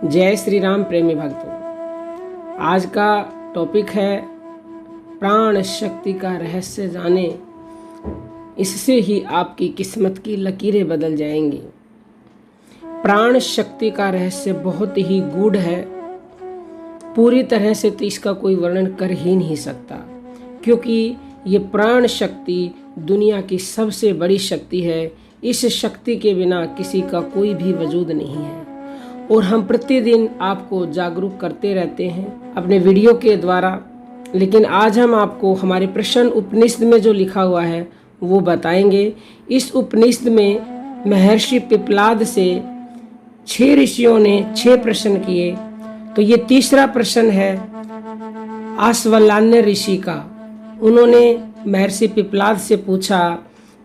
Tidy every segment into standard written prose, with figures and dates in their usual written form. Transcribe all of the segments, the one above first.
जय श्री राम प्रेमी भक्तों। आज का टॉपिक है प्राण शक्ति का रहस्य जाने, इससे ही आपकी किस्मत की लकीरें बदल जाएंगी। प्राण शक्ति का रहस्य बहुत ही गूढ़ है, पूरी तरह से तो इसका कोई वर्णन कर ही नहीं सकता, क्योंकि ये प्राण शक्ति दुनिया की सबसे बड़ी शक्ति है। इस शक्ति के बिना किसी का कोई भी वजूद नहीं है और हम प्रतिदिन आपको जागरूक करते रहते हैं अपने वीडियो के द्वारा। लेकिन आज हम आपको हमारे प्रश्न उपनिषद में जो लिखा हुआ है वो बताएंगे। इस उपनिषद में महर्षि पिप्पलाद से 6 ऋषियों ने 6 प्रश्न किए, तो ये तीसरा प्रश्न है आश्वलायन ऋषि का। उन्होंने महर्षि पिप्पलाद से पूछा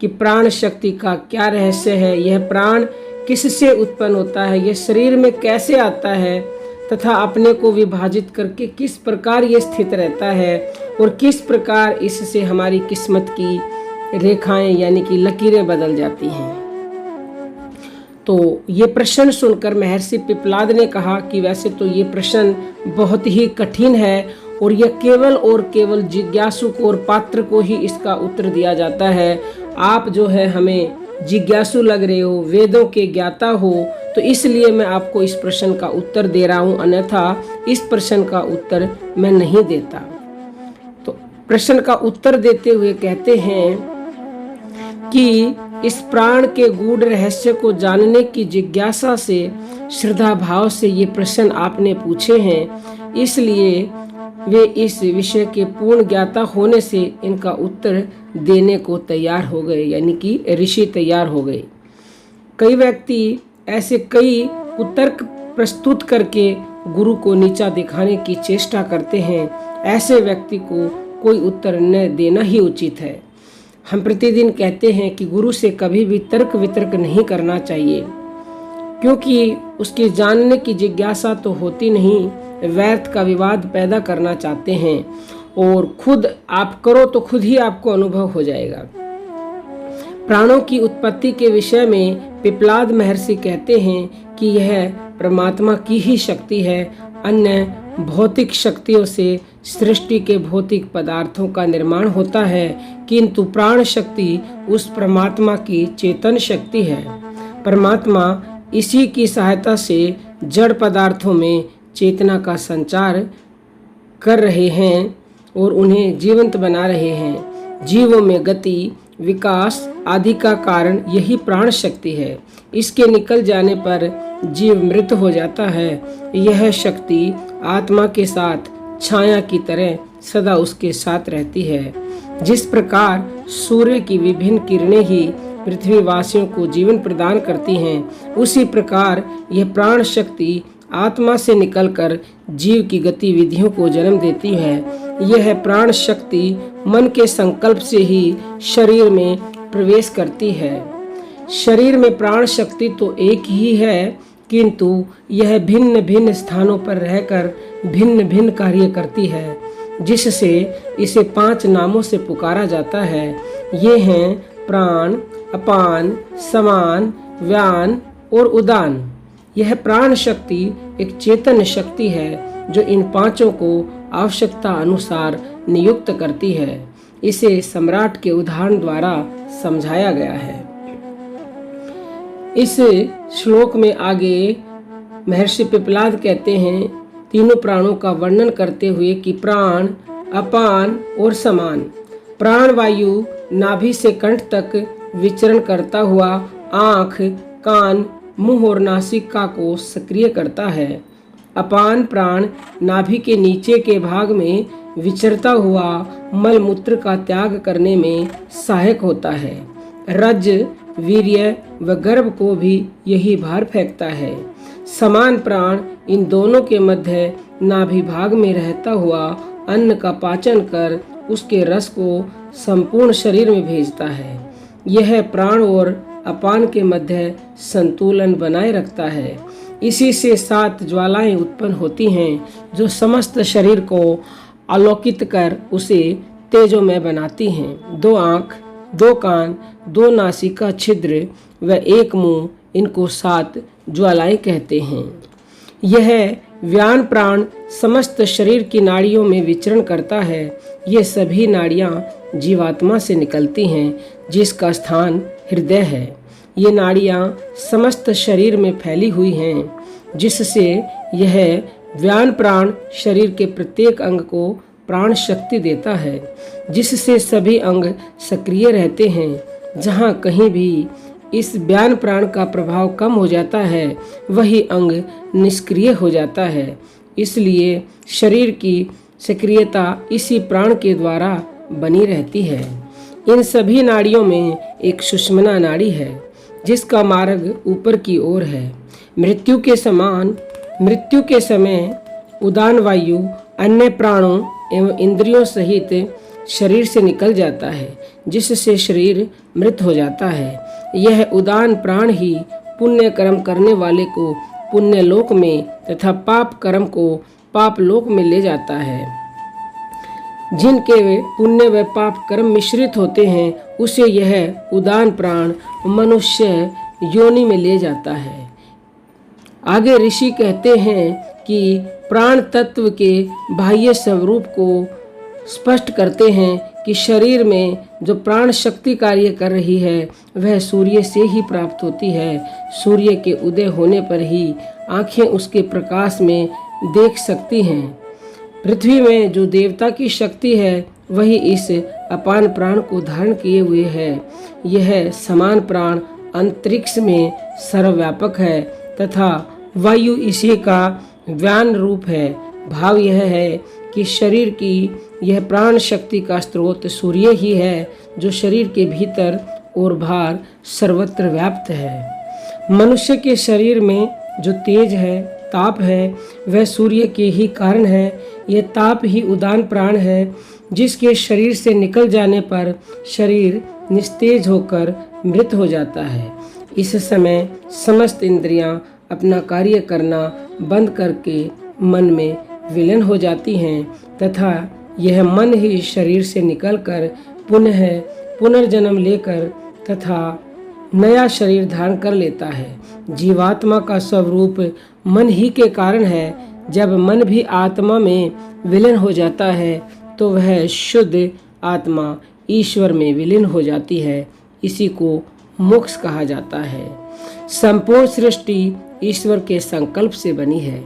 कि प्राण शक्ति का क्या रहस्य है, यह प्राण किससे उत्पन्न होता है, यह शरीर में कैसे आता है तथा अपने को विभाजित करके किस प्रकार ये स्थित रहता है और किस प्रकार इससे हमारी किस्मत की रेखाएं यानी कि लकीरें बदल जाती हैं। तो ये प्रश्न सुनकर महर्षि पिप्पलाद ने कहा कि वैसे तो ये प्रश्न बहुत ही कठिन है और यह केवल और केवल जिज्ञासु को और पात्र को ही इसका उत्तर दिया जाता है। आप जो है हमें जिज्ञासु लग रहे हो, वेदों के ज्ञाता हो, तो इसलिए मैं आपको इस प्रश्न का उत्तर दे रहा हूँ, अन्यथा इस प्रश्न का उत्तर मैं नहीं देता। तो प्रश्न का उत्तर देते हुए कहते हैं कि इस प्राण के गूढ़ रहस्य को जानने की जिज्ञासा से, श्रद्धा भाव से ये प्रश्न आपने पूछे हैं, इसलिए वे इस विषय के पूर्ण ज्ञाता होने से इनका उत्तर देने को तैयार हो गए, यानी कि ऋषि तैयार हो गए। कई व्यक्ति ऐसे कई कुतर्क प्रस्तुत करके गुरु को नीचा दिखाने की चेष्टा करते हैं। ऐसे व्यक्ति को कोई उत्तर न देना ही उचित है। हम प्रतिदिन कहते हैं कि गुरु से कभी भी तर्क वितर्क नहीं करना चाहिए, क्योंकि उसके जानने की जिज्ञासा तो होती नहीं, व्यर्थ का विवाद पैदा करना चाहते हैं और खुद आप करो तो खुद ही आपको अनुभव हो जाएगा। प्राणों की उत्पत्ति के विषय में पिप्पलाद महर्षि कहते हैं कि यह परमात्मा की ही शक्ति है। अन्य भौतिक शक्तियों से सृष्टि के भौतिक पदार्थों का निर्माण होता है, किंतु प्राण शक्ति उस परमात्मा की चेतन शक्ति है। परमात्मा इसी की सहायता से जड़ पदार्थों में चेतना का संचार कर रहे हैं और उन्हें जीवंत बना रहे हैं। जीवों में गति, विकास आदि का कारण यही प्राण शक्ति है। इसके निकल जाने पर जीव मृत हो जाता है। यह शक्ति आत्मा के साथ छाया की तरह सदा उसके साथ रहती है। जिस प्रकार सूर्य की विभिन्न किरणें ही पृथ्वीवासियों को जीवन प्रदान करती हैं, उसी प्रकार यह प्राण शक्ति आत्मा से निकलकर जीव की गतिविधियों को जन्म देती है। यह प्राण शक्ति मन के संकल्प से ही शरीर में प्रवेश करती है। शरीर में प्राण शक्ति तो एक ही है, किंतु यह भिन्न भिन्न स्थानों पर रहकर भिन्न भिन्न कार्य करती है, जिससे इसे 5 नामों से पुकारा जाता है। ये हैं प्राण, अपान, समान, व्यान और उदान। यह प्राण शक्ति एक चेतन शक्ति है जो इन 5 को आवश्यकता अनुसार नियुक्त करती है। इसे सम्राट के उदाहरण द्वारा समझाया गया है। इस श्लोक में आगे महर्षि पिप्पलाद कहते हैं, तीनों प्राणों का वर्णन करते हुए कि प्राण, अपान और समान। प्राण वायु नाभि से कंठ तक विचरण करता हुआ आँख, कान, मुंह और नासिका को सक्रिय करता है। अपान प्राण नाभि के नीचे के भाग में विचरता हुआ मल मूत्र का त्याग करने में सहायक होता है। रज, वीर्य व गर्भ को भी यही भार फेंकता है। समान प्राण इन दोनों के मध्य नाभि भाग में रहता हुआ अन्न का पाचन कर उसके रस को संपूर्ण शरीर में भेजता है। यह प्राण और अपान के मध्य संतुलन बनाए रखता है। इसी से 7 ज्वालाएं उत्पन्न होती हैं जो समस्त शरीर को आलोकित कर उसे तेजोमय बनाती हैं। 2 आँख, 2 कान, 2 नासिका छिद्र व 1 मुंह, इनको 7 ज्वालाएं कहते हैं। यह व्यान प्राण समस्त शरीर की नाड़ियों में विचरण करता है। ये सभी नाड़ियाँ जीवात्मा से निकलती हैं, जिसका स्थान हृदय है। ये नाड़ियाँ समस्त शरीर में फैली हुई हैं, जिससे यह व्यान प्राण शरीर के प्रत्येक अंग को प्राण शक्ति देता है, जिससे सभी अंग सक्रिय रहते हैं। जहाँ कहीं भी इस व्यान प्राण का प्रभाव कम हो जाता है, वही अंग निष्क्रिय हो जाता है। इसलिए शरीर की सक्रियता इसी प्राण के द्वारा बनी रहती है। इन सभी नाड़ियों में एक सुषुम्ना नाड़ी है, जिसका मार्ग ऊपर की ओर है। मृत्यु के समय उदान वायु अन्य प्राणों एवं इंद्रियों सहित शरीर से निकल जाता है, जिससे शरीर मृत हो जाता है। यह उदान प्राण ही पुण्य कर्म करने वाले को पुण्य लोक में तथा पाप कर्म को पाप लोक में ले जाता है। जिनके पुण्य व पाप कर्म मिश्रित होते हैं, उसे यह उदान प्राण मनुष्य योनि में ले जाता है। आगे ऋषि कहते हैं कि प्राण तत्व के बाह्य स्वरूप को स्पष्ट करते हैं कि शरीर में जो प्राण शक्ति कार्य कर रही है, वह सूर्य से ही प्राप्त होती है। सूर्य के उदय होने पर ही आंखें उसके प्रकाश में देख सकती हैं। पृथ्वी में जो देवता की शक्ति है, वही इस अपान प्राण को धारण किए हुए है। यह समान प्राण अंतरिक्ष में सर्वव्यापक है तथा वायु इसी का व्यान रूप है। भाव यह है कि शरीर की यह प्राण शक्ति का स्रोत सूर्य ही है, जो शरीर के भीतर और बाहर सर्वत्र व्याप्त है। मनुष्य के शरीर में जो तेज है, ताप है, वह सूर्य के ही कारण है। यह ताप ही उदान प्राण है, जिसके शरीर से निकल जाने पर शरीर निस्तेज होकर मृत हो जाता है। इस समय समस्त इंद्रियां अपना कार्य करना बंद करके मन में विलीन हो जाती हैं तथा यह मन ही शरीर से निकलकर पुनर्जन्म लेकर तथा नया शरीर धारण कर लेता है। जीवात्मा का स्वरूप मन ही के कारण है। जब मन भी आत्मा में विलीन हो जाता है, तो वह शुद्ध आत्मा ईश्वर में विलीन हो जाती है। इसी को मोक्ष कहा जाता है। संपूर्ण सृष्टि ईश्वर के संकल्प से बनी है।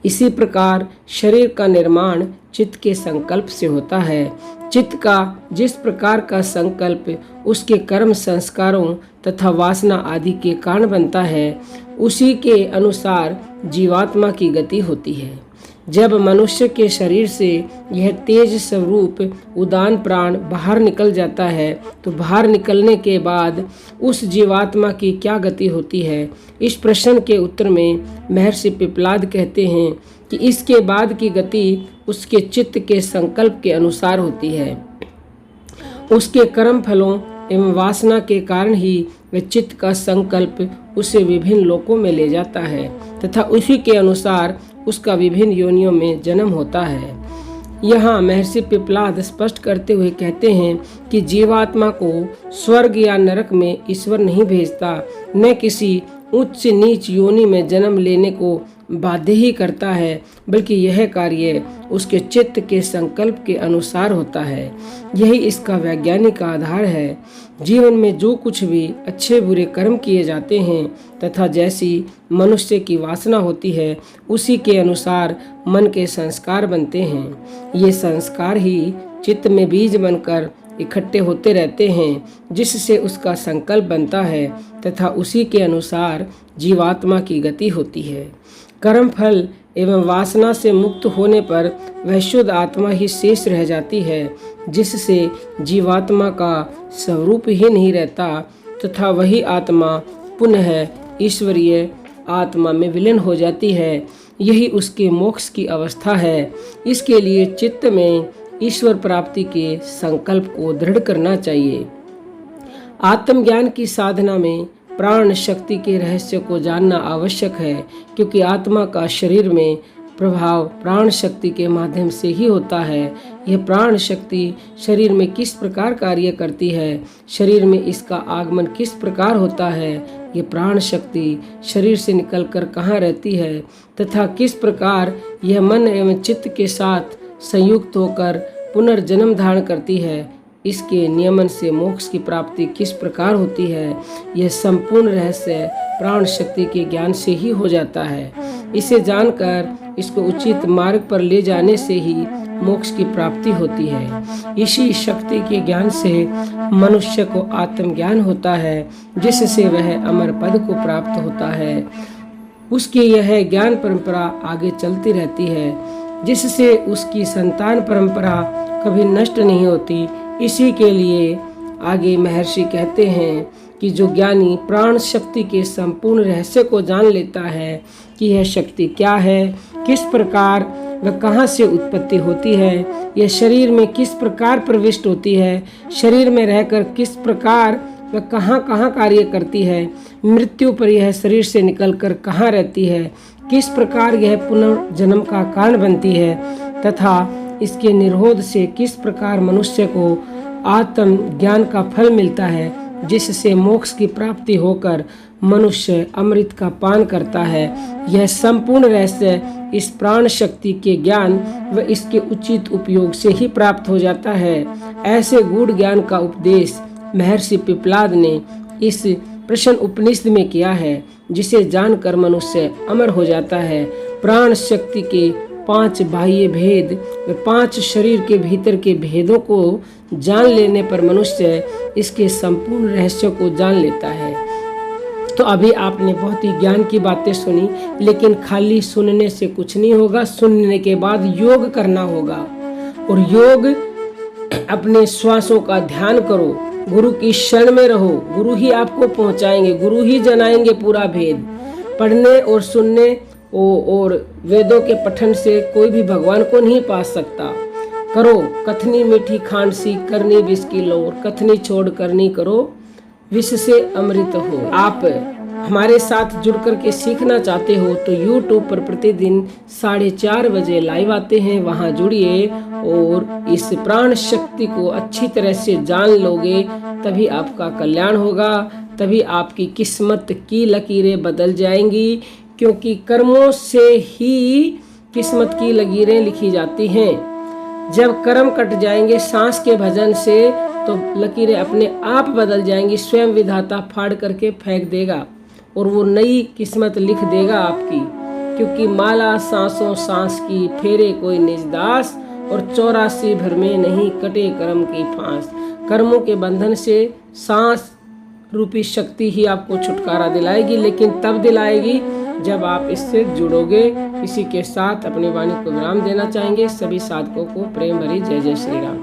इसी प्रकार शरीर का निर्माण चित्त के संकल्प से होता है। चित्त का जिस प्रकार का संकल्प उसके कर्म संस्कारों तथा वासना आदि के कारण बनता है, उसी के अनुसार जीवात्मा की गति होती है। जब मनुष्य के शरीर से यह तेज स्वरूप उदान प्राण बाहर निकल जाता है, तो बाहर निकलने के बाद उस जीवात्मा की क्या गति होती है? इस प्रश्न के उत्तर में महर्षि पिप्पलाद कहते हैं कि इसके बाद की गति उसके चित्त के संकल्प के अनुसार होती है। उसके कर्म फलों एवं वासना के कारण ही वह चित्त का संकल्प उसे विभिन्न लोकों में ले जाता है तथा उसी के अनुसार उसका विभिन्न योनियों में जन्म होता है। यहाँ महर्षि पिप्पलाद स्पष्ट करते हुए कहते हैं कि जीवात्मा को स्वर्ग या नरक में ईश्वर नहीं भेजता, न किसी उच्च नीच योनि में जन्म लेने को बाध्य ही करता है, बल्कि यह कार्य उसके चित्त के संकल्प के अनुसार होता है। यही इसका वैज्ञानिक आधार है। जीवन में जो कुछ भी अच्छे बुरे कर्म किए जाते हैं तथा जैसी मनुष्य की वासना होती है, उसी के अनुसार मन के संस्कार बनते हैं। ये संस्कार ही चित्त में बीज बनकर इकट्ठे होते रहते हैं, जिससे उसका संकल्प बनता है तथा उसी के अनुसार जीवात्मा की गति होती है। कर्म फल एवं वासना से मुक्त होने पर वह शुद्ध आत्मा ही शेष रह जाती है, जिससे जीवात्मा का स्वरूप ही नहीं रहता तथा वही आत्मा पुनः ईश्वरीय आत्मा में विलीन हो जाती है। यही उसके मोक्ष की अवस्था है। इसके लिए चित्त में ईश्वर प्राप्ति के संकल्प को दृढ़ करना चाहिए। आत्मज्ञान की साधना में प्राण शक्ति के रहस्य को जानना आवश्यक है, क्योंकि आत्मा का शरीर में प्रभाव प्राण शक्ति के माध्यम से ही होता है। यह प्राण शक्ति शरीर में किस प्रकार कार्य करती है, शरीर में इसका आगमन किस प्रकार होता है, ये प्राण शक्ति शरीर से निकलकर कहाँ रहती है तथा किस प्रकार यह मन एवं चित्त के साथ संयुक्त होकर पुनर्जन्म धारण करती है, इसके नियमन से मोक्ष की प्राप्ति किस प्रकार होती है, यह संपूर्ण रहस्य प्राण शक्ति के ज्ञान से ही हो जाता है। इसे जानकर इसको उचित मार्ग पर ले जाने से ही मोक्ष की प्राप्ति होती है। इसी शक्ति के ज्ञान से मनुष्य को आत्मज्ञान होता है, जिससे वह अमर पद को प्राप्त होता है। उसकी यह ज्ञान परंपरा आगे चलती रहती है, जिससे उसकी संतान परंपरा कभी नष्ट नहीं होती। इसी के लिए आगे महर्षि कहते हैं कि जो ज्ञानी प्राण शक्ति के संपूर्ण रहस्य को जान लेता है कि यह शक्ति क्या है, किस प्रकार वह कहाँ से उत्पत्ति होती है, यह शरीर में किस प्रकार प्रविष्ट होती है, शरीर में रहकर किस प्रकार वह कहाँ कहाँ कार्य करती है, मृत्यु पर यह शरीर से निकलकर कहाँ रहती है, किस प्रकार यह पुनर्जन्म का कारण बनती है तथा इसके निरोध से किस प्रकार मनुष्य को आत्म ज्ञान का फल मिलता है, जिससे मोक्ष की प्राप्ति होकर मनुष्य अमृत का पान करता है। यह संपूर्ण रहस्य इस प्राण शक्ति के ज्ञान व इसके उचित उपयोग से ही प्राप्त हो जाता है। ऐसे गूढ़ ज्ञान का उपदेश महर्षि पिप्पलाद ने इस प्रश्न उपनिषद में किया है, जिसे जानकर मनुष्य अमर हो जाता है। प्राण शक्ति के 5 बाह्य भेद व 5 शरीर के भीतर के भेदों को जान लेने पर मनुष्य इसके संपूर्ण रहस्यों को जान लेता है। तो अभी आपने बहुत ही ज्ञान की बातें सुनी, लेकिन खाली सुनने से कुछ नहीं होगा। सुनने के बाद योग करना होगा, और योग अपने श्वासों का ध्यान करो, गुरु की शरण में रहो। गुरु ही आपको पहुंचाएंगे, गुरु ही जनाएंगे पूरा भेद। पढ़ने और सुनने और वेदों के पठन से कोई भी भगवान को नहीं पा सकता। करो कथनी मीठी खांड सी, करनी विष की लोर, कथनी छोड़ करनी करो, विष से अमृत हो। आप हमारे साथ जुड़ करके सीखना चाहते हो तो YouTube पर प्रतिदिन 4:30 बजे लाइव आते हैं, वहां जुड़िए और इस प्राण शक्ति को अच्छी तरह से जान लोगे, तभी आपका कल्याण होगा, तभी आपकी किस्मत की लकीरें बदल जाएंगी। क्योंकि कर्मों से ही किस्मत की लकीरें लिखी जाती हैं। जब कर्म कट जाएंगे सांस के भजन से, तो लकीरें अपने आप बदल जाएंगी। स्वयं विधाता फाड़ करके फेंक देगा और वो नई किस्मत लिख देगा आपकी। क्योंकि माला सांसों सांस की, फेरे कोई निज दास, और 84 भर में नहीं कटे कर्म की फांस। कर्मों के बंधन से सांस रूपी शक्ति ही आपको छुटकारा दिलाएगी, लेकिन तब दिलाएगी जब आप इससे जुड़ोगे। इसी के साथ अपनी वाणी को विराम देना चाहेंगे। सभी साधकों को प्रेम भरी जय जय श्री राम।